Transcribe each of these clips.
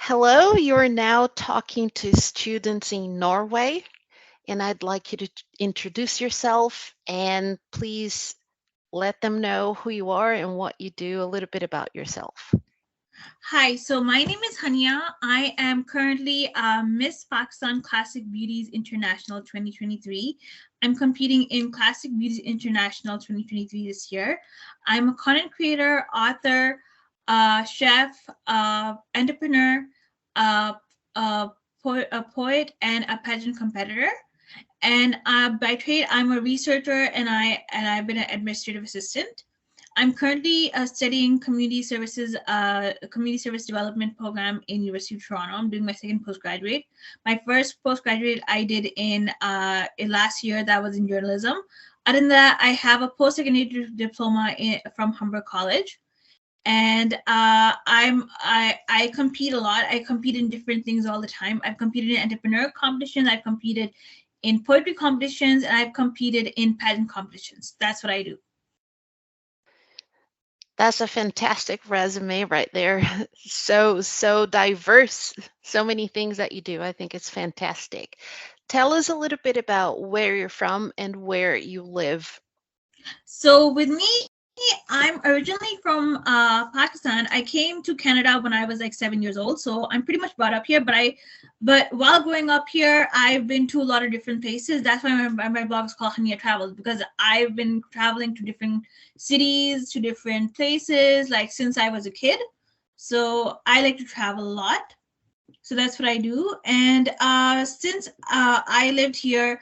Hello, you're now talking to students in Norway, and I'd like you to introduce yourself and please let them know who you are and what you do, a little bit about yourself. Hi, so my name is Hunyah. I am currently Miss Pakistan Classic Beauties International 2023. I'm competing in Classic Beauties International 2023 this year. I'm a content creator, author, chef, entrepreneur, uh, a poet, and a pageant competitor. And by trade, I'm a researcher, and I've been an administrative assistant. I'm currently studying community service development program in University of Toronto. I'm doing my second postgraduate. My first postgraduate I did in last year. That was in journalism. Other than that, I have a post-secondary diploma from Humber College, and I compete a lot. I compete in different things all the time. I've competed in entrepreneur competitions. I've competed in poetry competitions, and I've competed in pageant competitions. That's what I do. That's a fantastic resume right there. So diverse, so many things that you do. I think it's fantastic. Tell us a little bit about where you're from and where you live. So with me, I'm originally from Pakistan. I came to Canada when I was like 7 years old, so I'm pretty much brought up here. But while growing up here, I've been to a lot of different places. That's why my blog is called HunyahTravels, because I've been traveling to different cities, to different places, like since I was a kid. So I like to travel a lot. So that's what I do. And since I lived here,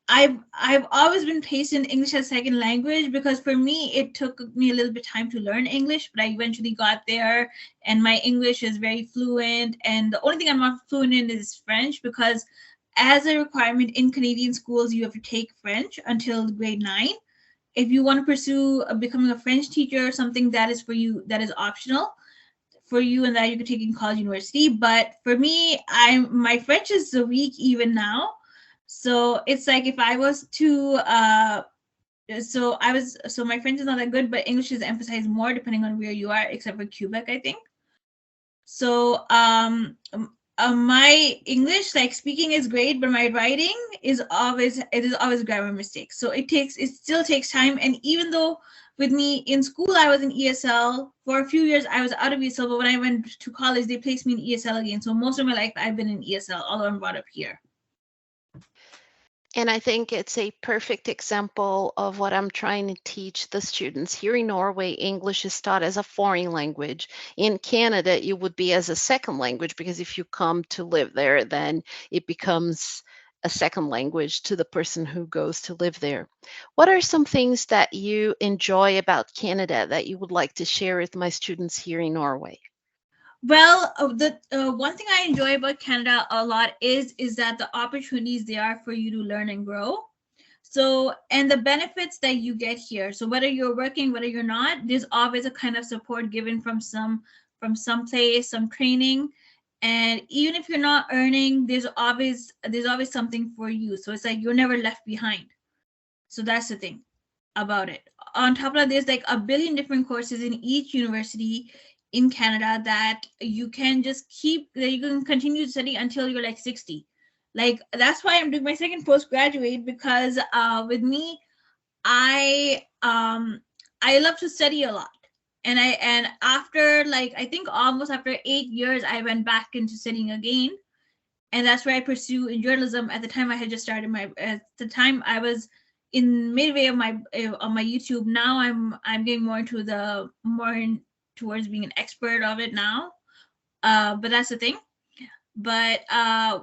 I've always been placed in English as second language, because for me it took me a little bit time to learn English, but I eventually got there, and my English is very fluent. And the only thing I'm not fluent in is French, because as a requirement in Canadian schools, you have to take French until grade 9. If you want to pursue becoming a French teacher or something, that is for you, that is optional for you, and that you could take in college university. But for me, I'm my French is so weak even now. So it's like if I was to so my French is not that good, but English is emphasized more depending on where you are, except for Quebec, I think. So my English, like speaking, is great, but my writing is always grammar mistakes. So it still takes time. And even though with me in school I was in ESL for a few years, I was out of ESL, but when I went to college, they placed me in ESL again. So most of my life I've been in ESL, although I'm brought up here. And I think it's a perfect example of what I'm trying to teach the students. Here in Norway, English is taught as a foreign language. In Canada, it would be as a second language, because if you come to live there, then it becomes a second language to the person who goes to live there. What are some things that you enjoy about Canada that you would like to share with my students here in Norway? Well, the one thing I enjoy about Canada a lot is that the opportunities there are for you to learn and grow. So, and the benefits that you get here. So whether you're working, whether you're not, there's always a kind of support given from some place, some training. And even if you're not earning, there's always something for you. So it's like you're never left behind. So that's the thing about it. On top of that, there's like a billion different courses in each university in Canada that you can continue to study until you're like 60. Like that's why I'm doing my second postgraduate, because with me, I love to study a lot. And after, like, I think almost after 8 years, I went back into studying again, and that's where I pursue in journalism. At the time, I had just started my. At the time, I was in midway of my on my YouTube. Now I'm getting more in towards being an expert of it now. But that's the thing. But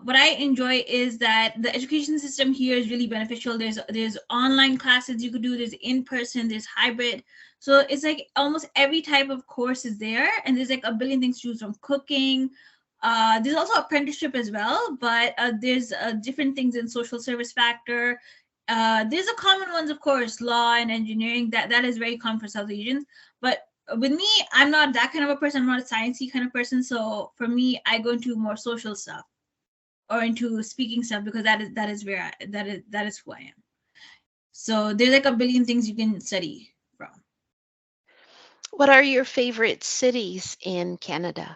what I enjoy is that the education system here is really beneficial. There's online classes you could do. There's in person. There's hybrid. So it's like almost every type of course is there, and there's like a billion things to choose from: cooking. There's also apprenticeship as well, but there's different things in social service factor. There's a common ones, of course, law and engineering. That is very common for South Asians. But with me, I'm not that kind of a person. I'm not a sciencey kind of person. So for me, I go into more social stuff or into speaking stuff, because that is who I am. So there's like a billion things you can study from. What are your favorite cities in Canada?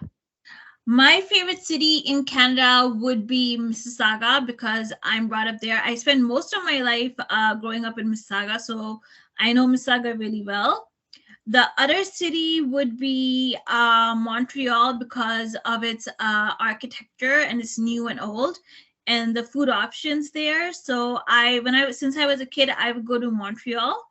My favorite city in Canada would be Mississauga because I'm brought up there. I spent most of my life growing up in Mississauga, so I know Mississauga really well. The other city would be Montreal because of its architecture and it's new and old, and the food options there. So since I was a kid, I would go to Montreal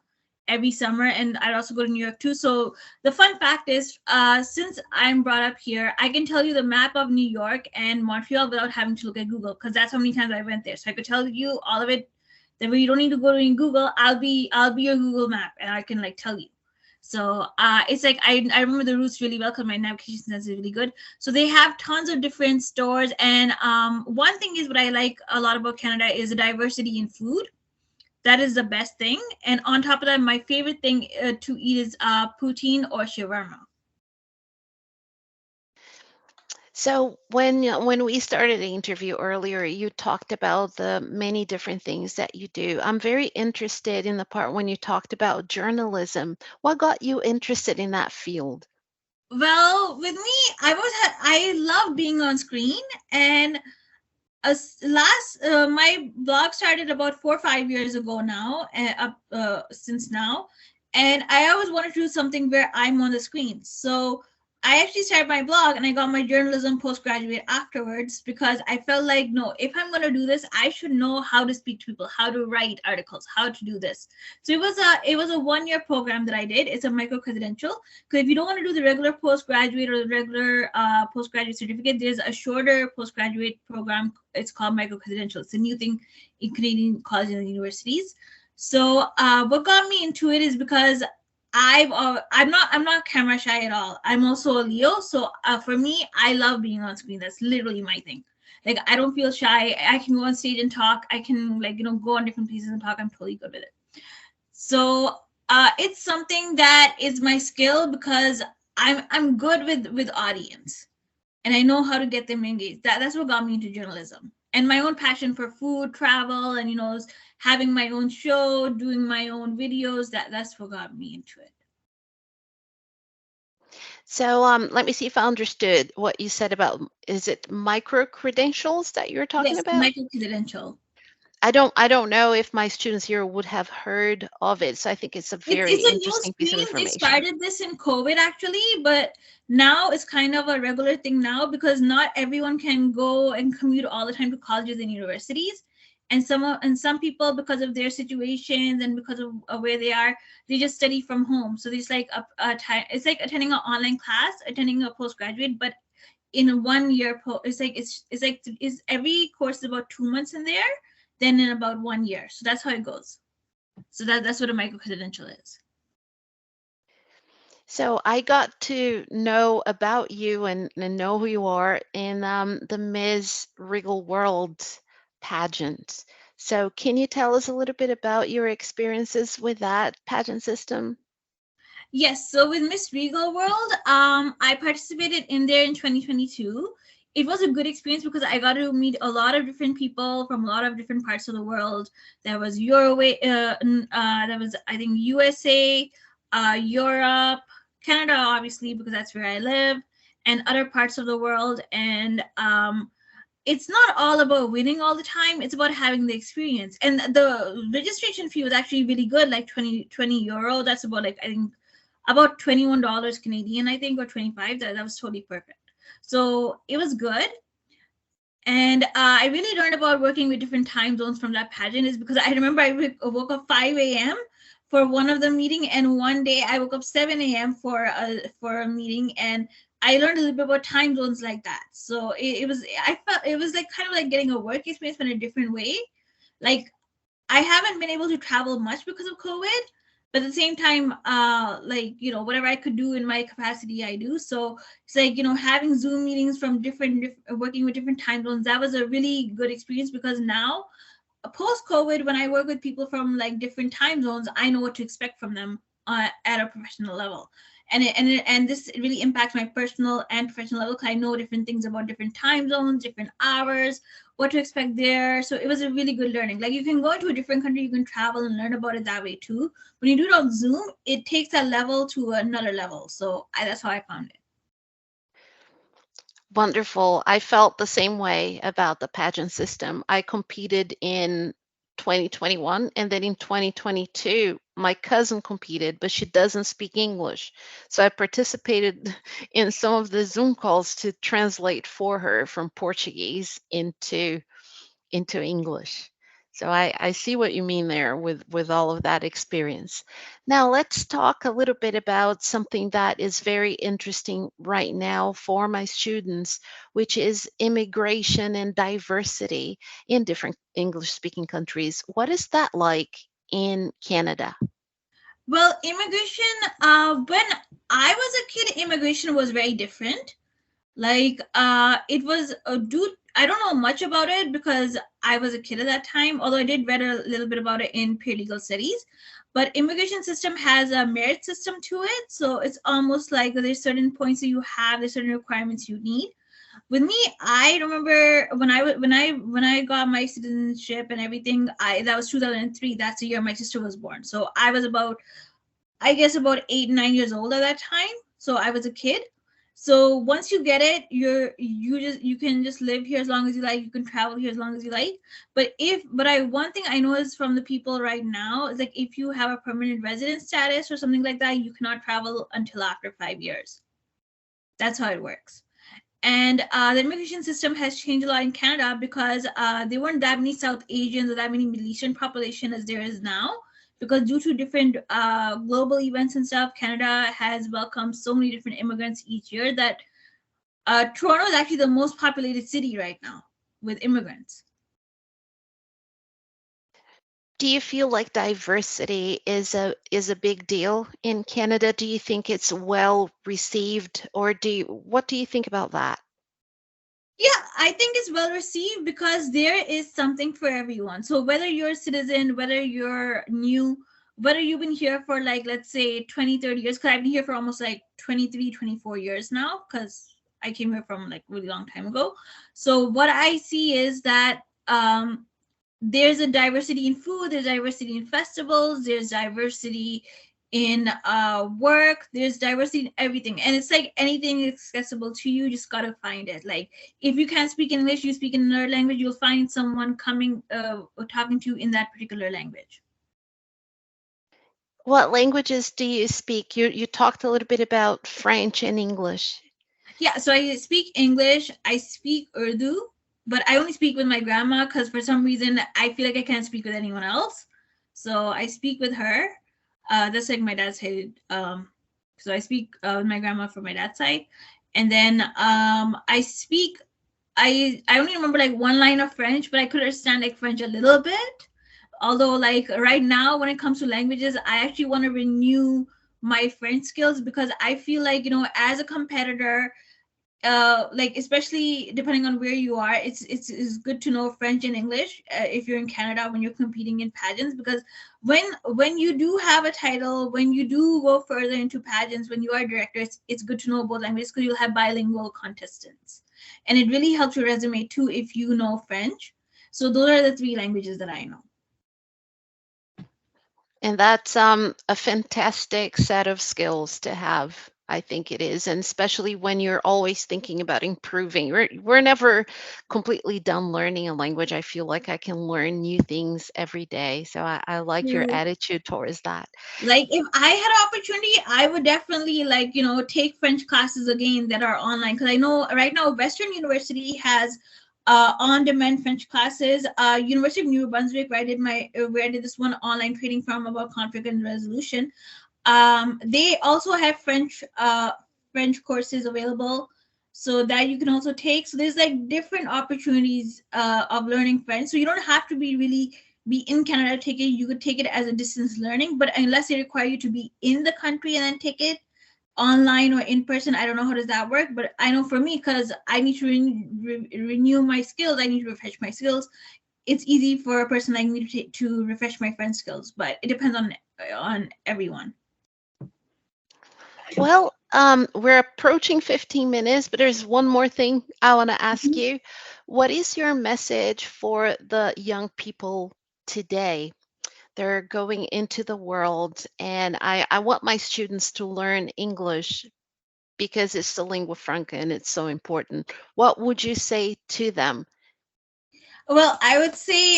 every summer, and I'd also go to New York too. So the fun fact is, since I'm brought up here, I can tell you the map of New York and Montreal without having to look at Google because that's how many times I went there. So I could tell you all of it. That way you don't need to go to Google. I'll be your Google map, and I can like tell you. So it's like I remember the routes really well because my navigation sense is really good. So they have tons of different stores, and one thing is what I like a lot about Canada is the diversity in food. That is the best thing. And on top of that, my favorite thing to eat is poutine or shawarma. So when we started the interview earlier, you talked about the many different things that you do. I'm very interested in the part when you talked about journalism. What got you interested in that field? Well, with me, I love being on screen, and my blog started about 4 or 5 years ago now, since now, and I always wanted to do something where I'm on the screen. So I actually started my blog, and I got my journalism postgraduate afterwards because I felt like, no, if I'm going to do this, I should know how to speak to people, how to write articles, how to do this. So it was a 1 year program that I did. It's a micro credential, because if you don't want to do the regular postgraduate or the regular postgraduate certificate, there's a shorter postgraduate program. It's called micro credential. It's a new thing in Canadian colleges and universities. So what got me into it is because I'm not camera shy at all. I'm also a Leo, so for me, I love being on screen. That's literally my thing. Like I don't feel shy. I can go on stage and talk. I can go on different places and talk. I'm totally good with it. So it's something that is my skill because I'm good with audience, and I know how to get them engaged. That's what got me into journalism, and my own passion for food, travel, and having my own show, doing my own videos. That's what got me into it. So let me see if I understood what you said about, is it micro credentials that you're talking Yes, about? micro credential. I don't know if my students here would have heard of it, so I think it's a very It's a new interesting piece of stream. They information. started this in COVID actually, but now it's kind of a regular thing now because not everyone can go and commute all the time to colleges and universities. And some people, because of their situations and because of where they are, they just study from home. So there's like a time. It's like attending an online class, attending a postgraduate, but in a 1 year. It's every course is about 2 months in there, then in about 1 year. So that's how it goes. So that's what a micro credential is. So I got to know about you and know who you are in the Ms. Regal World pageant. So can you tell us a little bit about your experiences with that pageant system? Yes, so with Miss Regal World, I participated in there in 2022. It was a good experience because I got to meet a lot of different people from a lot of different parts of the world. There was there was I think USA, Europe, Canada, obviously because that's where I live, and other parts of the world. And it's not all about winning all the time. It's about having the experience. And the registration fee was actually really good, like 20 euro. That's about like I think about $21 Canadian, I think, or 25. That was totally perfect. So it was good. And I really learned about working with different time zones from that pageant is because I remember woke up 5 a.m. for one of the meeting, and one day I woke up 7 a.m. for a meeting, and I learned a little bit about time zones like that. So I felt it was like kind of like getting a work experience in a different way. Like I haven't been able to travel much because of COVID, but at the same time, whatever I could do in my capacity, I do. So it's like having Zoom meetings from working with different time zones. That was a really good experience because now, post COVID, when I work with people from like different time zones, I know what to expect from them at a professional level. And this really impacts my personal and professional level because I know different things about different time zones, different hours, what to expect there. So it was a really good learning. Like you can go into a different country, you can travel and learn about it that way too. When you do it on Zoom, it takes that level to another level. So that's how I found it. Wonderful. I felt the same way about the pageant system. I competed in 2021, and then in 2022, my cousin competed, but she doesn't speak English. So I participated in some of the Zoom calls to translate for her from Portuguese into English. So I see what you mean there with all of that experience. Now let's talk a little bit about something that is very interesting right now for my students, which is immigration and diversity in different English speaking countries. What is that like in Canada? Well, immigration, when I was a kid, immigration was very different. Like, it was a dude. I don't know much about it because I was a kid at that time, although I did read a little bit about it in paralegal studies. But immigration system has a merit system to it. So it's almost like there's certain points that you have, there's certain requirements you need. With me, I remember when I got my citizenship and everything, I that was 2003. That's the year my sister was born. So I was about, I guess, about 8, 9 years old at that time. So I was a kid. So once you get it, you can just live here as long as you like. You can travel here as long as you like. But one thing I know is from the people right now is like if you have a permanent resident status or something like that, you cannot travel until after 5 years. That's how it works. And the immigration system has changed a lot in Canada because there weren't that many South Asians or that many Middle Eastern population as there is now. Because due to different global events and stuff, Canada has welcomed so many different immigrants each year that Toronto is actually the most populated city right now with immigrants. Do you feel like diversity is a big deal in Canada? Do you think it's well received, or what do you think about that? Yeah, I think it's well received because there is something for everyone. So whether you're a citizen, whether you're new, whether you've been here for like, let's say 20, 30 years, because I've been here for almost like 23, 24 years now, because I came here from like really long time ago. So what I see is that there's a diversity in food, there's diversity in festivals, there's diversity in work, there's diversity in everything, and it's like anything accessible to you, just gotta find it. Like if you can't speak English, you speak in another language, you'll find someone coming or talking to you in that particular language. What languages do you speak? You talked a little bit about French and English. Yeah, so I speak English, I speak Urdu, but I only speak with my grandma because for some reason I feel like I can't speak with anyone else. So I speak with her. That's like my dad's side. So I speak with my grandma from my dad's side, and then I speak. I only remember like one line of French, but I could understand like French a little bit. Although like right now, when it comes to languages, I actually want to renew my French skills because I feel like as a competitor, like especially depending on where you are, it's good to know French and English if you're in Canada when you're competing in pageants, because when you do have a title, when you do go further into pageants, when you are a director, it's good to know both languages because you'll have bilingual contestants, and it really helps your resume too if you know French. So those are the three languages that I know. And that's a fantastic set of skills to have. I think it is, and especially when you're always thinking about improving. We're never completely done learning a language. I feel like I can learn new things every day. So I like your True. attitude towards that. Like if I had opportunity, I would definitely like take French classes again that are online, because I know right now Western University has on-demand French classes. University of New Brunswick, where I did this one online training from about conflict and resolution. They also have French courses available, so that you can also take. So there's like different opportunities of learning French. So you don't have to be in Canada to take it. You could take it as a distance learning, but unless they require you to be in the country and then take it online or in person, I don't know how does that work. But I know for me, because I need to renew my skills, I need to refresh my skills. It's easy for a person like me to refresh my French skills, but it depends on everyone. Well, we're approaching 15 minutes, but there's one more thing I want to ask Mhm. you. What is your message for the young people today? They're going into the world, and I want my students to learn English, because it's the lingua franca and it's so important. What would you say to them? Well, I would say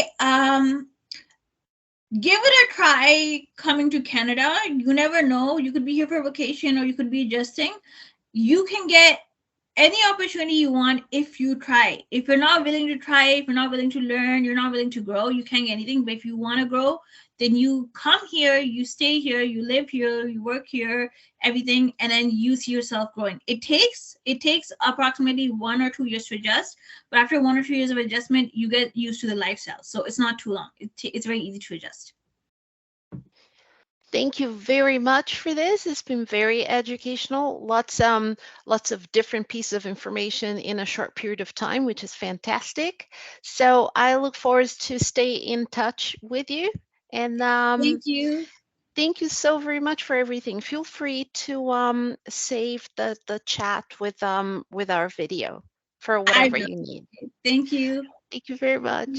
give it a try coming to Canada. You never know. You could be here for vacation or you could be adjusting. You can get any opportunity you want if you try. If you're not willing to try, if you're not willing to learn, you're not willing to grow, you can't get anything. But if you want to grow, then you come here, you stay here, you live here, you work here, everything, and then you see yourself growing. It takes approximately 1 or 2 years to adjust, but after 1 or 2 years of adjustment, you get used to the lifestyle. So it's not too long. It's very easy to adjust. Thank you very much for this. It's been very educational. Lots of different pieces of information in a short period of time, which is fantastic. So I look forward to stay in touch with you. And Thank you. thank you so very much for everything. Feel free to save the chat with our video for I whatever will. you need. Thank you. Thank you very much.